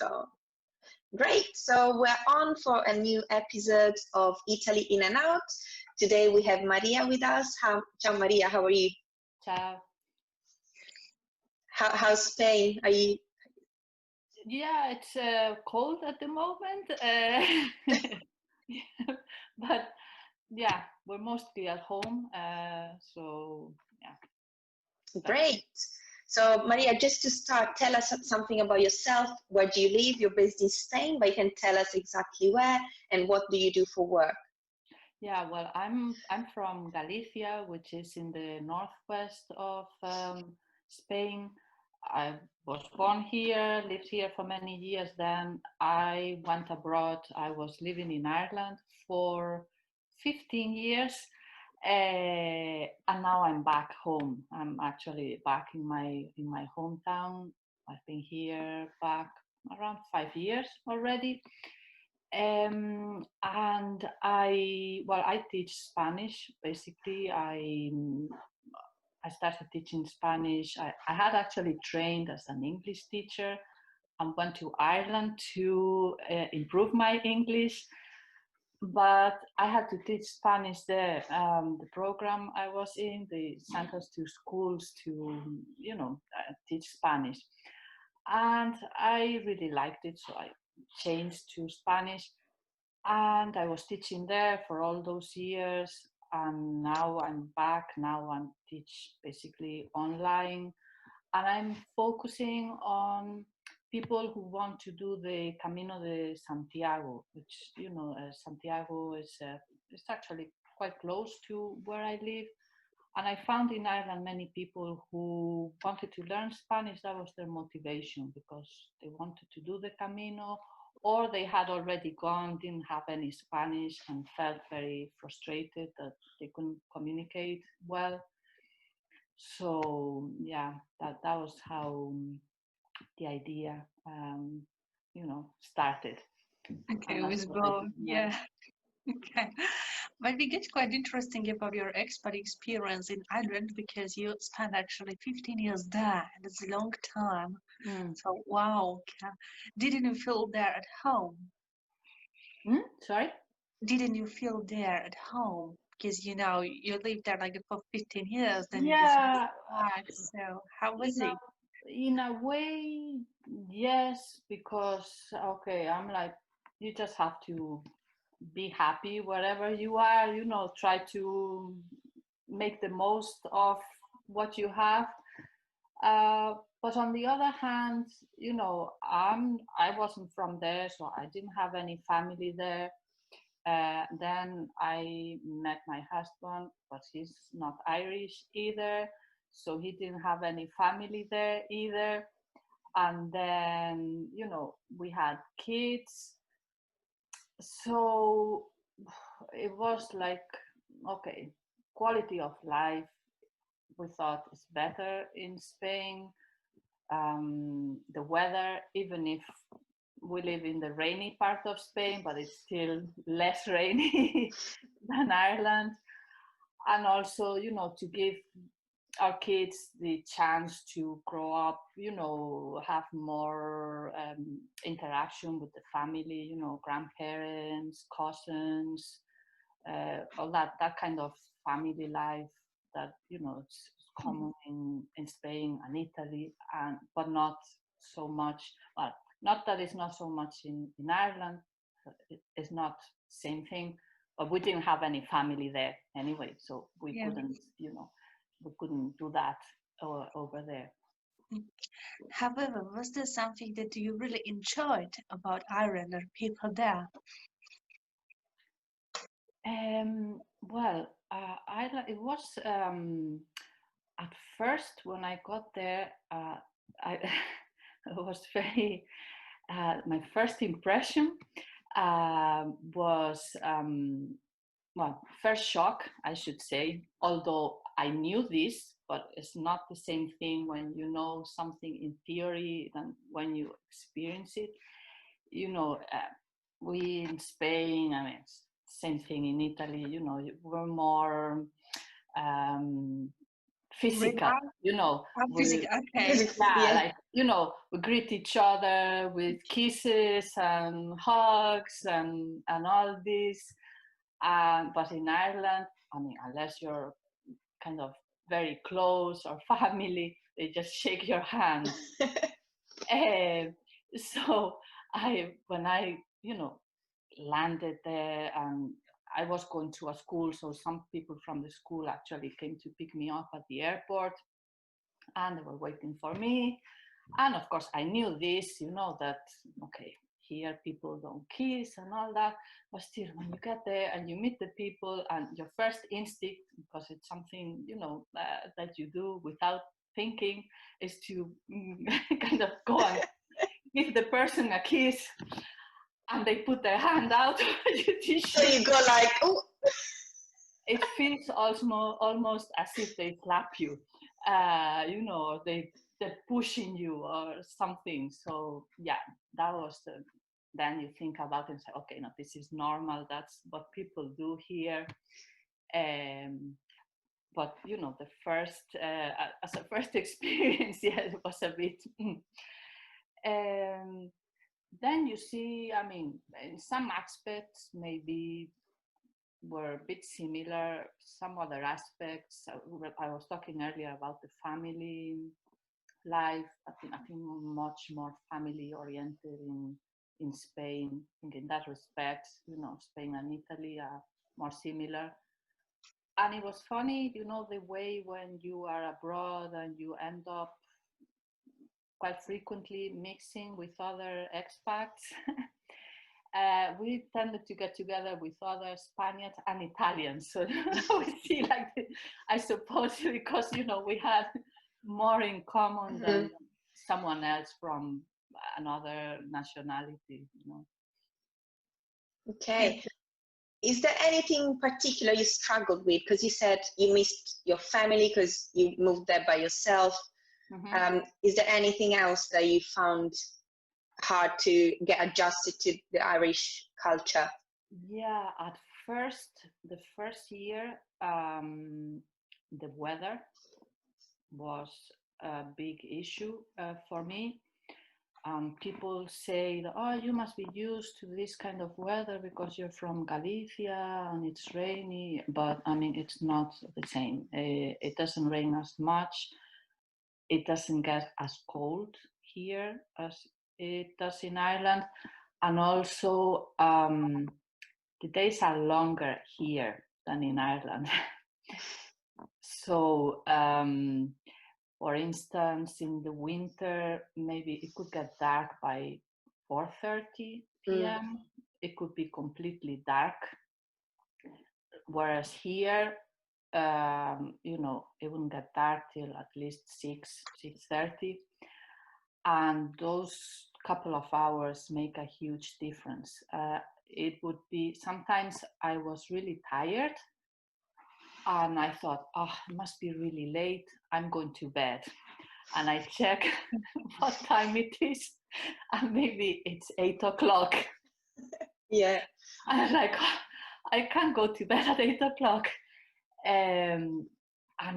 So great. So we're on for a new episode of Italy In and Out. Today we have Maria with us. Ciao Maria, how are you? Ciao. How's Spain? Are you? Yeah, it's cold at the moment, but yeah, we're mostly at home. So yeah. Great. So Maria, just to start, tell us something about yourself. Where do you live? You're based in Spain, but you can tell us exactly where and what do you do for work? Yeah, well, I'm from Galicia, which is in the northwest of Spain. I was born here, lived here for many years. Then I went abroad. I was living in Ireland for 15 years, and now I'm back home. I'm actually back in my hometown. I've been here back around 5 years already. And I teach Spanish. Basically, I started teaching Spanish. I had actually trained as an English teacher and went to Ireland to improve my English, but I had to teach Spanish there. The program I was in, they sent us to schools to, teach Spanish. And I really liked it, so I changed to Spanish. And I was teaching there for all those years. And now I'm back. Now I teach basically online. And I'm focusing on people who want to do the Camino de Santiago, which, Santiago is it's actually quite close to where I live. And I found in Ireland many people who wanted to learn Spanish. That was their motivation, because they wanted to do the Camino, or they had already gone, didn't have any Spanish, and felt very frustrated that they couldn't communicate well. So yeah, that was how the idea, started. Okay, it was born. Yeah. Okay. But we get quite interesting about your expat experience in Ireland, because you spent actually 15 years there, and it's a long time. So wow. Okay. Didn't you feel there at home? Sorry? Didn't you feel there at home? Because you lived there like for 15 years, then you Yeah. back. So how was it? In a way, yes, because okay, I'm like, you just have to be happy wherever you are, try to make the most of what you have. But on the other hand, I wasn't from there, so I didn't have any family there. Then I met my husband, but he's not Irish either, so he didn't have any family there either. And then, we had kids. So it was like, okay, quality of life, we thought, is better in Spain. The weather, even if we live in the rainy part of Spain, but it's still less rainy than Ireland. And also, to give our kids the chance to grow up, have more interaction with the family, grandparents, cousins, all that kind of family life that, it's common in Spain and Italy, but not so much. Well, not that it's not so much in Ireland. It's not same thing, but we didn't have any family there anyway, so we couldn't, we couldn't do that over there. However, was there something that you really enjoyed about Ireland or people there? Well, Ireland, it was at first when I got there, I it was very. My first impression was first shock, I should say. Although I knew this, but it's not the same thing when you know something in theory than when you experience it. We in Spain, I mean, same thing in Italy. We're more physical, you know. Physical, okay. Yeah, like, you know, we greet each other with kisses and hugs and all this. But in Ireland, I mean, unless you're kind of very close or family, they just shake your hand. So when I, you know, landed there, and I was going to a school, so some people from the school actually came to pick me up at the airport, and they were waiting for me. And of course, I knew this, you know, that, okay, here people don't kiss and all that. But still, when you get there and you meet the people, and your first instinct, because it's something, you know, that you do without thinking, is to kind of go and give the person a kiss, and they put their hand out. So you go like, oh. It feels almost as if they slap you, you know, they're pushing you or something. So yeah, that was then you think about it and say, okay, no, this is normal. That's what people do here. But you know, the first as a first experience, yeah, it was a bit. Then you see, I mean, in some aspects, maybe were a bit similar. Some other aspects, I was talking earlier about the family life. I think much more family oriented in Spain. I think in that respect, you know, Spain and Italy are more similar. And it was funny, you know, the way when you are abroad and you end up quite frequently mixing with other expats. We tended to get together with other Spaniards and Italians. So we see, like, I suppose because, you know, we had more in common than someone else from another nationality, you know. Okay. Is there anything particular you struggled with? Because you said you missed your family because you moved there by yourself. Is there anything else that you found hard to get adjusted to the Irish culture? Yeah, at first, the first year, the weather was a big issue for me. People say, oh, you must be used to this kind of weather because you're from Galicia and it's rainy. But I mean, it's not the same. It doesn't rain as much. It doesn't get as cold here as it does in Ireland. And also, the days are longer here than in Ireland. So, for instance, in the winter, maybe it could get dark by 4:30 p.m. It could be completely dark. Whereas here, you know, it wouldn't get dark till at least 6:30. And those couple of hours make a huge difference. It would be, sometimes I was really tired and I thought, oh, it must be really late. I'm going to bed. And I check what time it is, and maybe it's 8 o'clock. Yeah. And I'm like, oh, I can't go to bed at 8 o'clock. And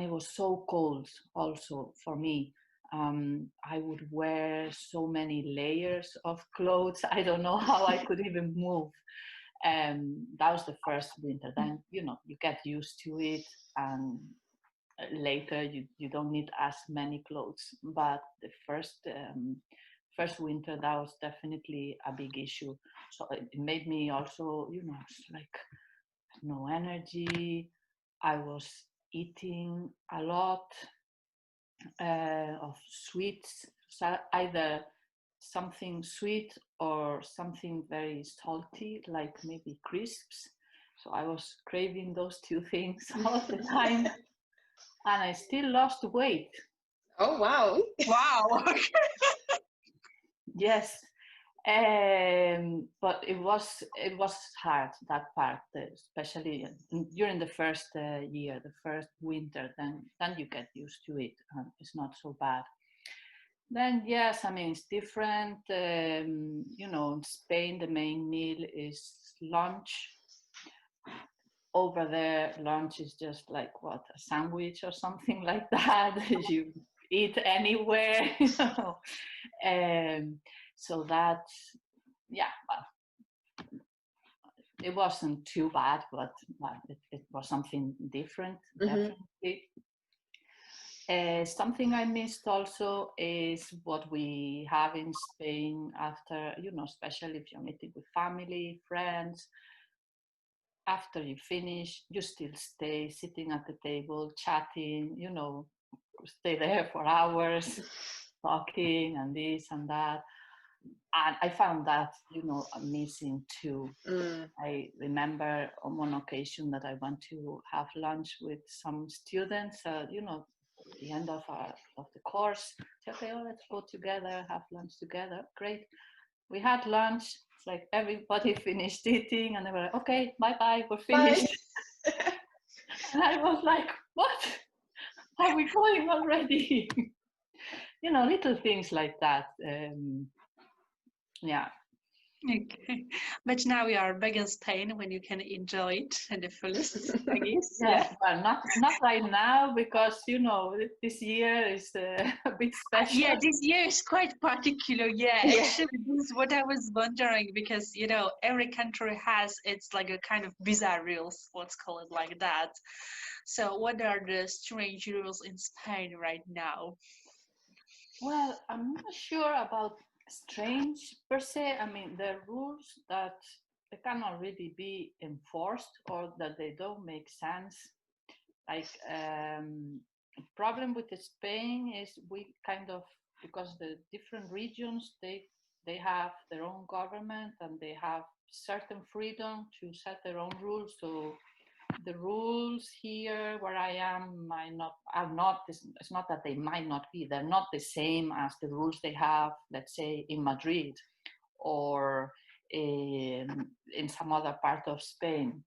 it was so cold also for me. I would wear so many layers of clothes. I don't know how I could even move. That was the first winter. Then, you know, you get used to it, and later you don't need as many clothes. But the first winter, that was definitely a big issue. So it made me also, you know, like no energy. I was eating a lot of sweets, so either something sweet or something very salty, like maybe crisps. So I was craving those two things all the time. And I still lost weight. Oh, wow. Wow. Yes. But it was hard, that part, especially during the first year, the first winter. Then you get used to it, and it's not so bad. Then yes, I mean, it's different. You know, in Spain the main meal is lunch. over there, lunch is just like what, a sandwich or something like that. You eat anywhere, you know. So that's, yeah, well, it wasn't too bad, but it was something different, definitely. Something I missed also is what we have in Spain after, you know, especially if you're meeting with family, friends. After you finish, you still stay sitting at the table, chatting, you know, stay there for hours, talking and this and that. And I found that, you know, missing too. I remember on one occasion that I went to have lunch with some students, you know, at the end of the course. Said, okay, oh, let's go together, have lunch together. Great. We had lunch. It's like everybody finished eating, and they were like, okay, bye-bye, we're finished. And I was like, what? Are we going already? You know, little things like that. Yeah. Okay, but now we are back in Spain when you can enjoy it at the fullest, I guess. Yeah, well, not right now, because you know this year is a bit special. Yeah, this year is quite particular. Yeah, actually, this is what I was wondering, because you know every country has its like a kind of bizarre rules, let's call it like that. So, what are the strange rules in Spain right now? Well, I'm not sure about strange per se. I mean, there are rules that they cannot really be enforced, or that they don't make sense. Like, problem with Spain is we kind of, because the different regions, they have their own government and they have certain freedom to set their own rules. So the rules here where I am are not, it's not that they might not be, they're not the same as the rules they have, let's say, in Madrid or in some other part of Spain.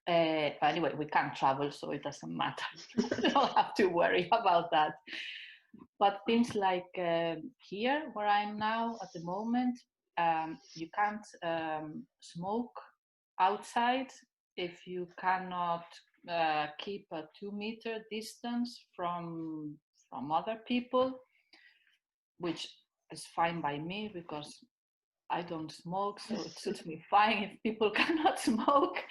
But anyway, we can't travel, so it doesn't matter. We don't have to worry about that. But things like here, where I'm now at the moment, you can't smoke outside if you cannot keep a 2-meter distance from other people, which is fine by me because I don't smoke, so it suits me fine if people cannot smoke.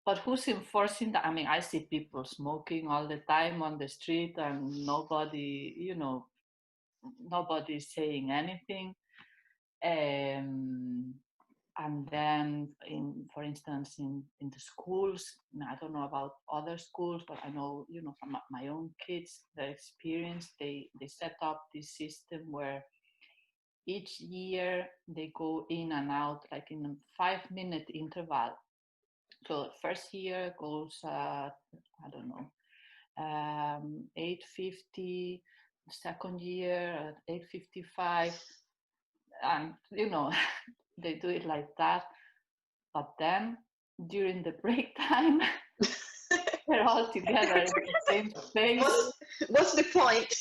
But who's enforcing that? I mean, I see people smoking all the time on the street and nobody, you know, nobody's saying anything. And then, for instance, in the schools, I don't know about other schools, but I know, you know, from my own kids, their experience, they set up this system where each year they go in and out like in a 5-minute interval. So first year goes, I don't know, 8:50, second year at 8:55, and you know, they do it like that. But then during the break time, they're all together in the same space. What's the point?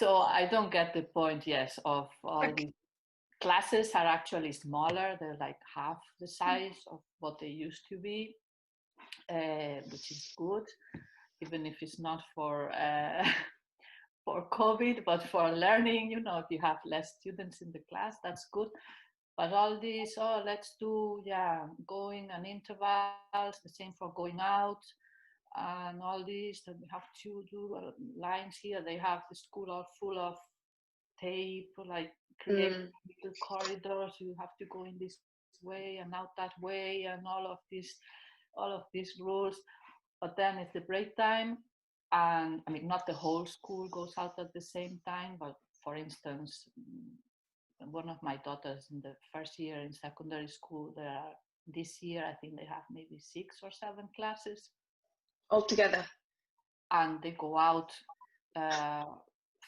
So I don't get the point, yes, of all these classes are actually smaller. They're like half the size of what they used to be, which is good, even if it's not for for COVID, but for learning. You know, if you have less students in the class, that's good. But all this, oh, let's do, going and intervals, the same for going out, and all this, that we have to do lines here. They have the school all full of tape, like create little corridors. You have to go in this way and out that way, and all of these rules. But then it's the break time, and I mean, not the whole school goes out at the same time, but for instance, one of my daughters in the first year in secondary school, this year I think they have maybe 6 or 7 classes altogether, and they go out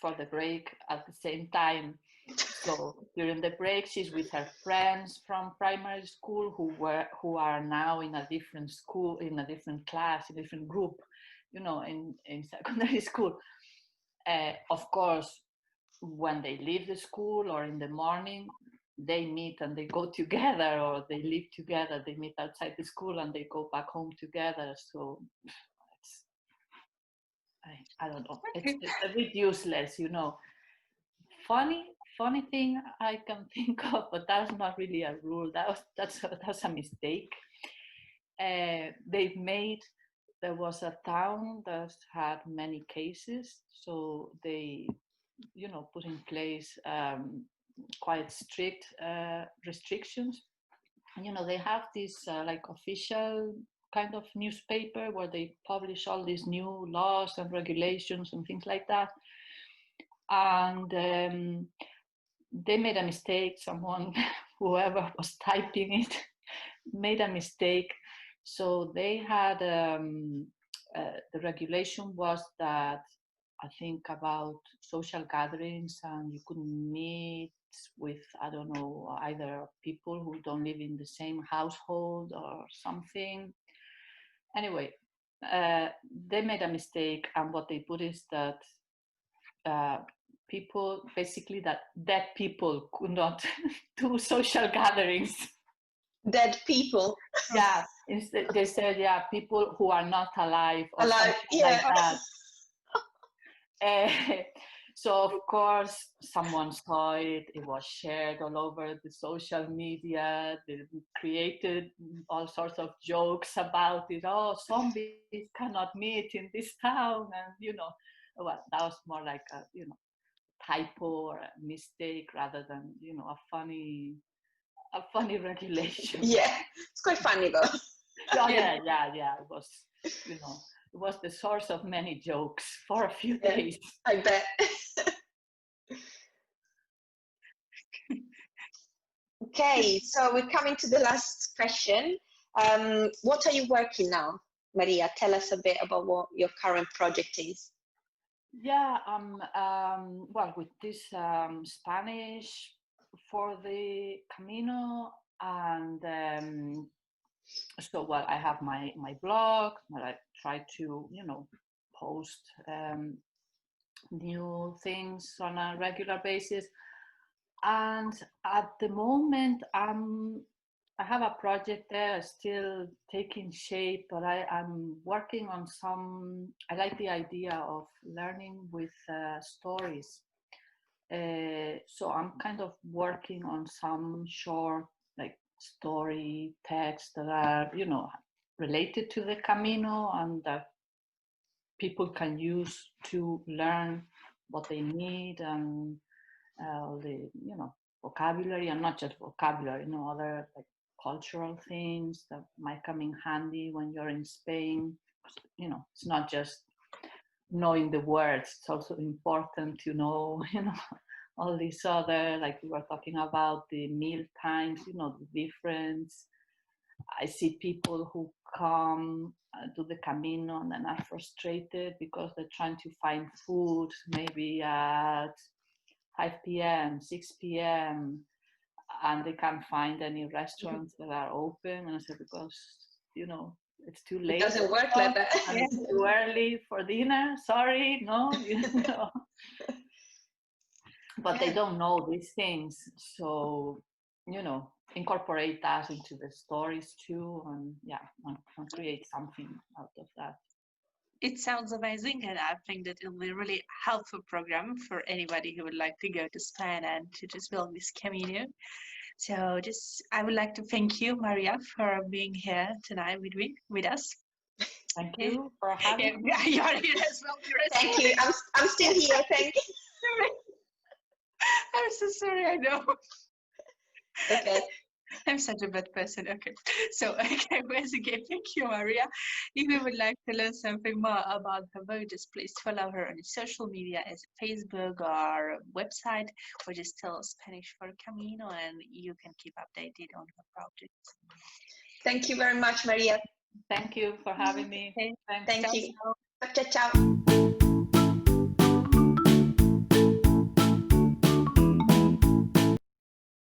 for the break at the same time. So during the break, she's with her friends from primary school who are now in a different school, in a different class, a different group, you know, in secondary school. Of course, when they leave the school or in the morning, they meet and they go together, or they live together. They meet outside the school and they go back home together. So it's, I don't know. Okay. It's a bit useless, you know. Funny thing I can think of, but that's not really a rule. That's a mistake. There was a town that had many cases, so they, you know, put in place quite strict restrictions. And, you know, they have this like official kind of newspaper where they publish all these new laws and regulations and things like that. And they made a mistake. Someone, whoever was typing it, made a mistake. So they had the regulation was that, I think, about social gatherings, and you couldn't meet with, I don't know, either people who don't live in the same household or something. Anyway, they made a mistake, and what they put is that people, basically, that dead people could not do social gatherings. Dead people. Yeah, instead they said, yeah, people who are not alive, or Alive, something like that. So of course someone saw it. It was shared all over the social media. They created all sorts of jokes about it. Oh, zombies cannot meet in this town, and you know, well, that was more like a, you know, typo or a mistake rather than, you know, a funny regulation. Yeah, it's quite funny though. Oh, yeah. It was, you know, it was the source of many jokes for a few days. I bet. Okay, so we're coming to the last question. What are you working now, Maria? Tell us a bit about what your current project is. Yeah, well, with this Spanish for the Camino, and so, well, I have my blog that I try to, you know, post new things on a regular basis. And at the moment, I have a project there still taking shape, but I'm working on some. I like the idea of learning with stories. So I'm kind of working on some short, like, story texts that are, you know, related to the Camino, and that people can use to learn what they need, and the, you know, vocabulary, and not just vocabulary, you know, other like cultural things that might come in handy when you're in Spain. You know, it's not just knowing the words, it's also important to know, you know, all these other, like we were talking about, the meal times, you know, the difference. I see people who come to the Camino and then are frustrated because they're trying to find food maybe at 5 p.m., 6 p.m., and they can't find any restaurants that are open. And I said, because, you know, it's too late. It doesn't work like that. And it's too early for dinner. Sorry, no, you know. But they don't know these things. So, you know, incorporate that into the stories too, and yeah, and create something out of that. It sounds amazing, and I think that it'll be a really helpful program for anybody who would like to go to Spain and to just build this Camino. So I would like to thank you, Maria, for being here tonight with us. Thank you for having me. You're here as well. Thank you. I'm still here. Thank you. I'm so sorry, I know. Okay. I'm such a bad person. Okay. So, okay, once again, thank you, Maria. If you would like to learn something more about her work, just please follow her on social media as Facebook or website, or just tell Spanish for Camino, and you can keep updated on her projects. Thank you very much, Maria. Thank you for having me. Okay. Thank ciao, you. ciao. Ciao, ciao.